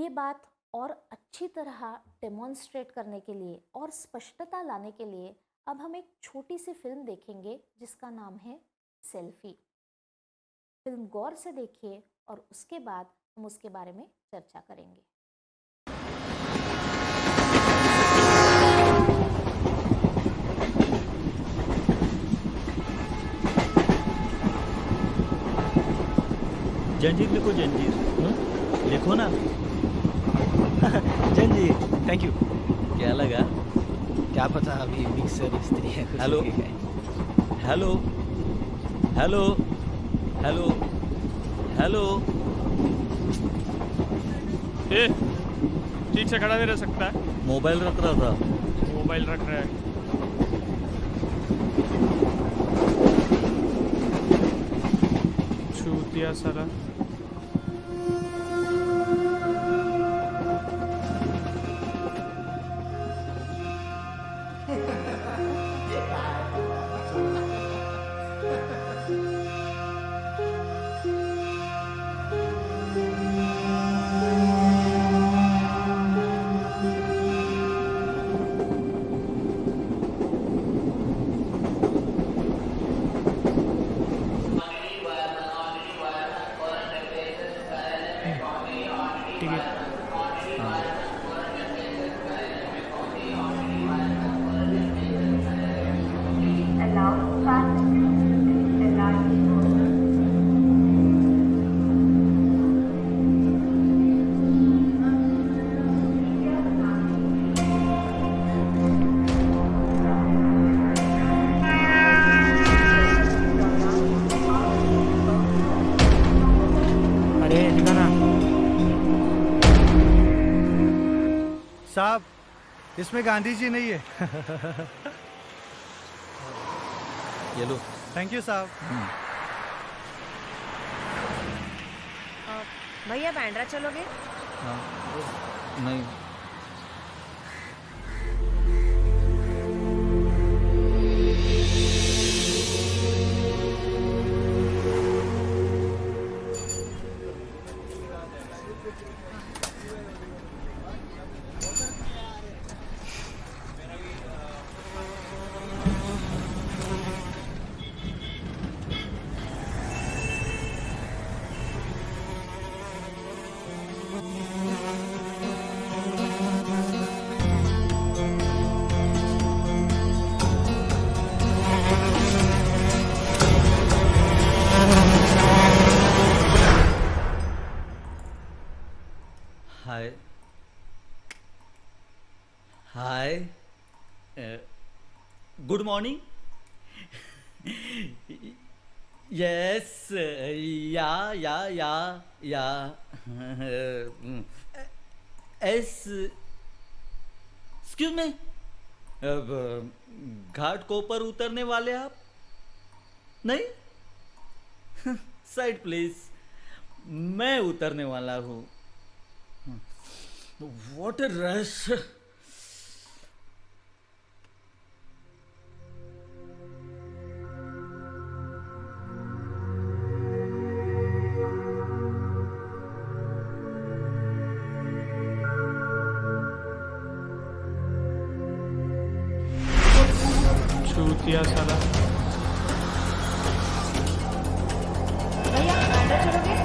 ये बात और अच्छी तरह डेमोन्स्ट्रेट करने के लिए और स्पष्टता लाने के लिए अब हम एक छोटी सी फिल्म देखेंगे जिसका नाम है सेल्फी। फिल्म गौर से देखिए और उसके बाद हम उसके बारे में चर्चा करेंगे। जंजीर लिखो, जंजीर लिखो ना। जंजीर। Thank you. क्या लगा? क्या पता अभी मिक्सर स्त्री है। Hello hello hello hello hello. ए, ठीक से खड़ा नहीं रह सकता है। मोबाइल रख रहा था। मोबाइल रख रहा है। चूतिया साला। साहब, इसमें गांधी जी नहीं है। ये लो। थैंक यू साहब। भैया बांद्रा चलोगे? नहीं। हाय हाय, गुड मॉर्निंग। यस, या एक्सक्यूज मी, घाट को ऊपर उतरने वाले आप? नहीं, साइड प्लीज, मैं उतरने वाला हूँ। What a rush! चूतिया साला। भैया बांद्रा चलोगे?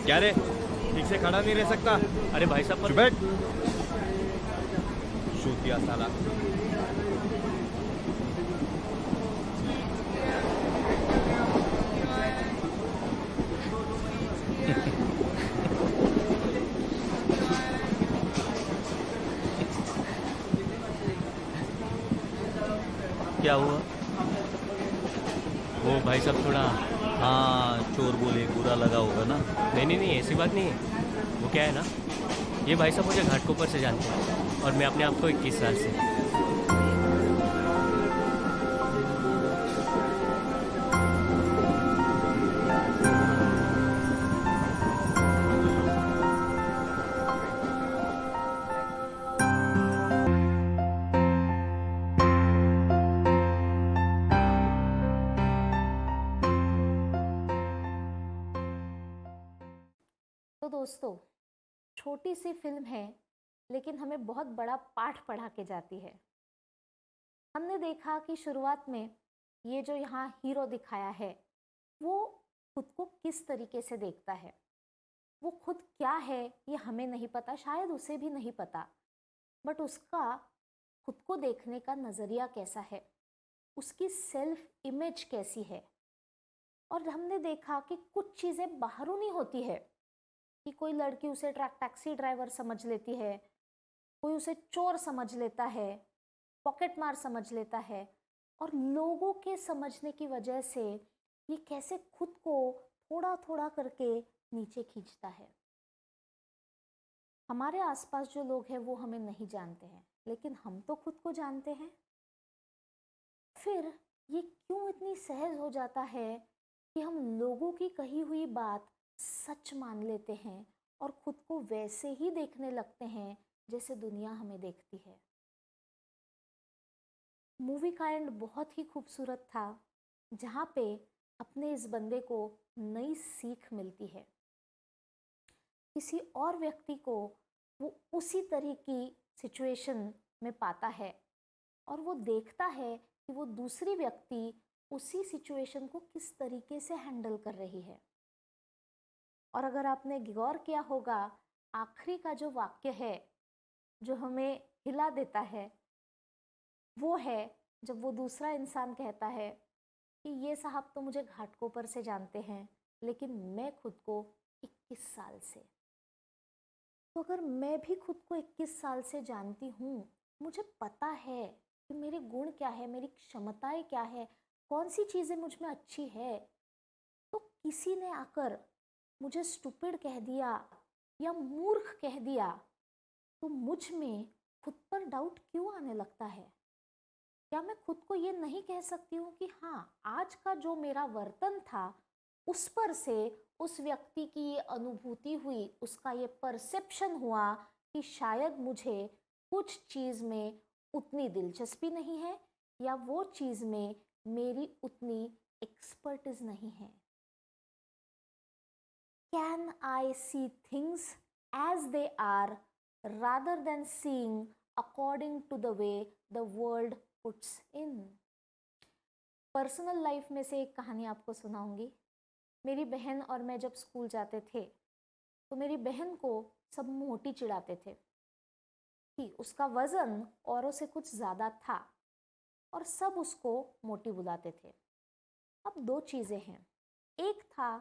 क्या रे, ठीक से खड़ा नहीं रह सकता? अरे भाई साहब, बैठ। दिया साला। क्या हुआ? वो भाई साहब थोड़ा हाँ, चोर बोले बुरा लगा होगा ना। नहीं ऐसी बात नहीं है। वो क्या है ना, ये भाई साहब मुझे घाटकोपर से जानते हैं और मैं अपने आप को 21 साल से। तो दोस्तों, छोटी सी फिल्म है लेकिन हमें बहुत बड़ा पाठ पढ़ा के जाती है। हमने देखा कि शुरुआत में ये जो यहाँ हीरो दिखाया है वो खुद को किस तरीके से देखता है। वो खुद क्या है ये हमें नहीं पता, शायद उसे भी नहीं पता, बट उसका खुद को देखने का नज़रिया कैसा है, उसकी सेल्फ इमेज कैसी है। और हमने देखा कि कुछ चीज़ें बाहरूनी होती है कि कोई लड़की उसे टैक्सी ड्राइवर समझ लेती है, कोई उसे चोर समझ लेता है, पॉकेट मार समझ लेता है, और लोगों के समझने की वजह से ये कैसे खुद को थोड़ा थोड़ा करके नीचे खींचता है। हमारे आसपास जो लोग हैं वो हमें नहीं जानते हैं, लेकिन हम तो खुद को जानते हैं। फिर ये क्यों इतनी सहज हो जाता है कि हम लोगों की कही हुई बात सच मान लेते हैं और खुद को वैसे ही देखने लगते हैं जैसे दुनिया हमें देखती है। मूवी का एंड बहुत ही खूबसूरत था, जहाँ पे अपने इस बंदे को नई सीख मिलती है। किसी और व्यक्ति को वो उसी तरह की सिचुएशन में पाता है और वो देखता है कि वो दूसरी व्यक्ति उसी सिचुएशन को किस तरीके से हैंडल कर रही है। और अगर आपने गौर किया होगा, आखिरी का जो वाक्य है जो हमें हिला देता है वो है जब वो दूसरा इंसान कहता है कि ये साहब तो मुझे घाटकोपर से जानते हैं, लेकिन मैं खुद को 21 साल से। तो अगर मैं भी खुद को 21 साल से जानती हूँ, मुझे पता है कि मेरे गुण क्या है, मेरी क्षमताएं क्या है, कौन सी चीज़ें मुझ में अच्छी है, तो किसी ने आकर मुझे स्टूपिड कह दिया या मूर्ख कह दिया तो मुझ में खुद पर डाउट क्यों आने लगता है? क्या मैं खुद को ये नहीं कह सकती हूँ कि हाँ, आज का जो मेरा वर्तन था उस पर से उस व्यक्ति की ये अनुभूति हुई, उसका ये परसेप्शन हुआ कि शायद मुझे कुछ चीज़ में उतनी दिलचस्पी नहीं है या वो चीज़ में मेरी उतनी एक्सपर्टीज नहीं है। Can I see things as they are rather than seeing according to the way the world puts in? Personal life में से एक कहानी आपको सुनाऊंगी। मेरी बहन और मैं जब स्कूल जाते थे तो मेरी बहन को सब मोटी चिढ़ाते थे कि उसका वज़न औरों से कुछ ज़्यादा था और सब उसको मोटी बुलाते थे। अब दो चीज़ें हैं, एक था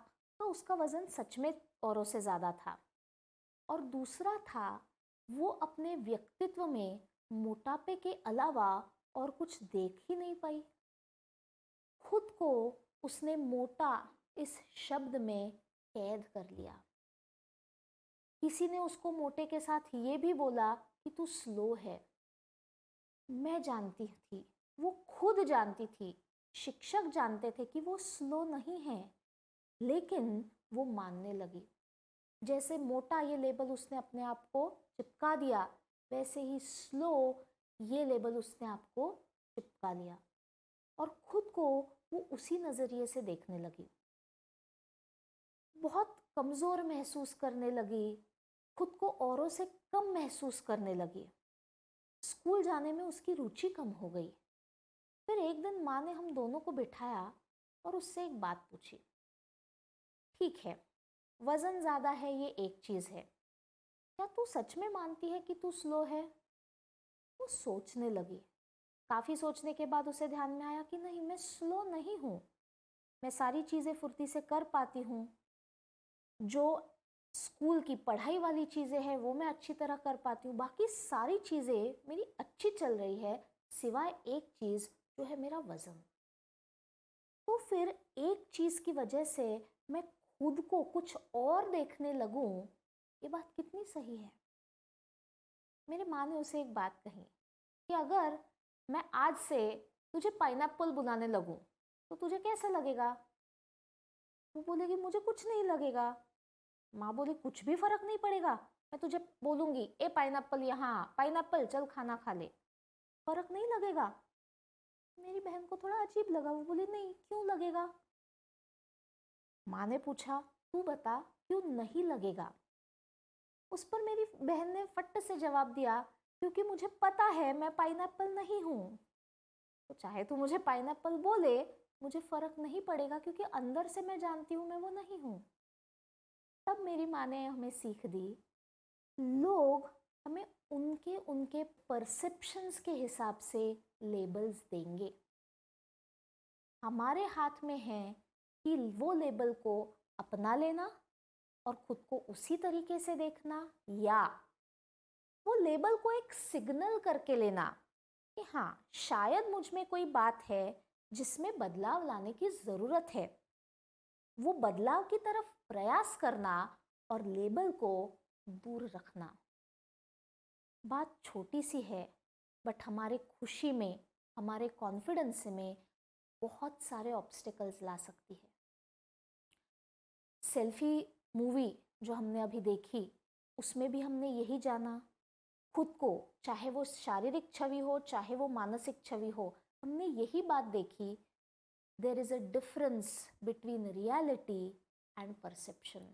तो उसका वज़न सच में औरों से ज़्यादा था, और दूसरा था वो अपने व्यक्तित्व में मोटापे के अलावा और कुछ देख ही नहीं पाई। खुद को उसने मोटा इस शब्द में कैद कर लिया। किसी ने उसको मोटे के साथ ये भी बोला कि तू स्लो है। मैं जानती थी, वो खुद जानती थी, शिक्षक जानते थे कि वो स्लो नहीं है, लेकिन वो मानने लगी। जैसे मोटा ये लेबल उसने अपने आप को चिपका दिया, वैसे ही स्लो ये लेबल उसने आपको चिपका लिया और खुद को वो उसी नज़रिए से देखने लगी। बहुत कमज़ोर महसूस करने लगी, खुद को औरों से कम महसूस करने लगी। स्कूल जाने में उसकी रुचि कम हो गई। फिर एक दिन माँ ने हम दोनों को बिठाया और उससे एक बात पूछी, ठीक है, वज़न ज़्यादा है ये एक चीज़ है, क्या तू सच में मानती है कि तू स्लो है? वो सोचने लगी। काफ़ी सोचने के बाद उसे ध्यान में आया कि नहीं, मैं स्लो नहीं हूँ, मैं सारी चीज़ें फुर्ती से कर पाती हूँ। जो स्कूल की पढ़ाई वाली चीज़ें हैं वो मैं अच्छी तरह कर पाती हूँ, बाकी सारी चीज़ें मेरी अच्छी चल रही है, सिवाय एक चीज़ जो है मेरा वज़न। तो फिर एक चीज़ की वजह से मैं खुद को कुछ और देखने लगूं, ये बात कितनी सही है। मेरे माँ ने उसे एक बात कही कि अगर मैं आज से तुझे पाइनएप्पल बुलाने लगूं तो तुझे कैसा लगेगा? वो बोलेगी मुझे कुछ नहीं लगेगा। माँ बोली कुछ भी फर्क नहीं पड़ेगा, मैं तुझे बोलूंगी ए पाइनएप्पल, यहाँ पाइनएप्पल, चल खाना खा ले, फर्क नहीं लगेगा। मेरी बहन को थोड़ा अजीब लगा, वो बोली नहीं, क्यों लगेगा? माँ ने पूछा तू बता क्यों नहीं लगेगा? उस पर मेरी बहन ने फट से जवाब दिया क्योंकि मुझे पता है मैं पाइनएप्पल नहीं हूँ। तो चाहे तू मुझे पाइनएप्पल बोले, मुझे फर्क नहीं पड़ेगा क्योंकि अंदर से मैं जानती हूँ मैं वो नहीं हूँ। तब मेरी माँ ने हमें सीख दी, लोग हमें उनके उनके परसेप्शंस के हिसाब से लेबल्स देंगे। हमारे हाथ में है कि वो लेबल को अपना लेना और खुद को उसी तरीके से देखना, या वो लेबल को एक सिग्नल करके लेना कि हाँ, शायद मुझ में कोई बात है जिसमें बदलाव लाने की ज़रूरत है। वो बदलाव की तरफ प्रयास करना और लेबल को दूर रखना। बात छोटी सी है, बट हमारे खुशी में, हमारे कॉन्फिडेंस में बहुत सारे ऑब्स्टिकल्स ला सकती है। सेल्फी मूवी जो हमने अभी देखी, उसमें भी हमने यही जाना, खुद को, चाहे वो शारीरिक छवि हो चाहे वो मानसिक छवि हो, हमने यही बात देखी, there is a difference between reality and perception.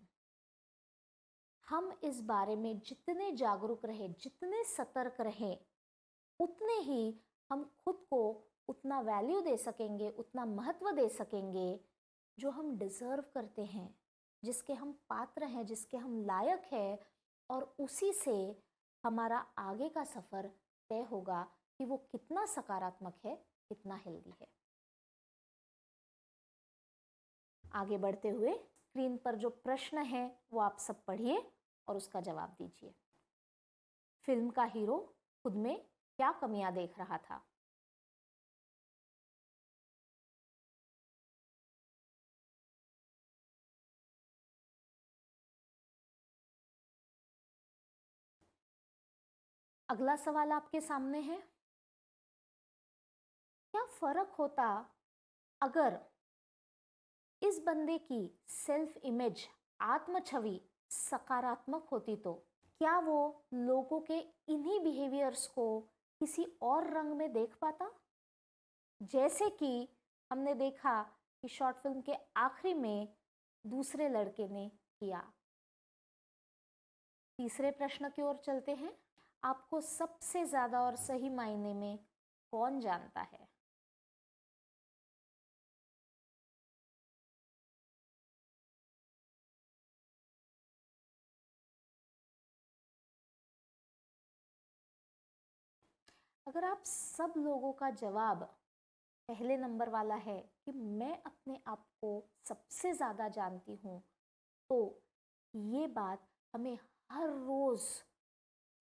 हम इस बारे में जितने जागरूक रहे, जितने सतर्क रहें, उतने ही हम खुद को उतना वैल्यू दे सकेंगे, उतना महत्व दे सकेंगे जो हम डिज़र्व करते हैं, जिसके हम पात्र हैं, जिसके हम लायक हैं, और उसी से हमारा आगे का सफ़र तय होगा कि वो कितना सकारात्मक है, कितना हेल्दी है। आगे बढ़ते हुए स्क्रीन पर जो प्रश्न है वो आप सब पढ़िए और उसका जवाब दीजिए। फिल्म का हीरो खुद में क्या कमियां देख रहा था? अगला सवाल आपके सामने है, क्या फर्क होता अगर इस बंदे की सेल्फ इमेज, आत्म छवि सकारात्मक होती? तो क्या वो लोगों के इन्हीं बिहेवियर्स को किसी और रंग में देख पाता, जैसे कि हमने देखा कि शॉर्ट फिल्म के आखिरी में दूसरे लड़के ने किया? तीसरे प्रश्न की ओर चलते हैं, आपको सबसे ज़्यादा और सही मायने में कौन जानता है? अगर आप सब लोगों का जवाब पहले नंबर वाला है कि मैं अपने आप को सबसे ज़्यादा जानती हूँ, तो ये बात हमें हर रोज़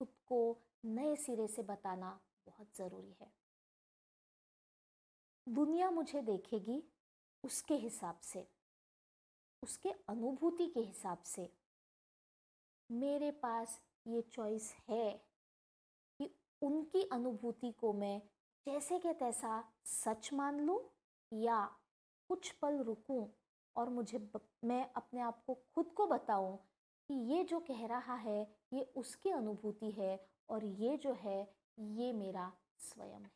खुद को नए सिरे से बताना बहुत ज़रूरी है। दुनिया मुझे देखेगी उसके हिसाब से, उसके अनुभूति के हिसाब से। मेरे पास ये चॉइस है कि उनकी अनुभूति को मैं जैसे कि तैसा सच मान लूं, या कुछ पल रुकूं और मैं अपने आप को खुद को बताऊं कि ये जो कह रहा है ये उसकी अनुभूति है और ये जो है ये मेरा स्वयं है।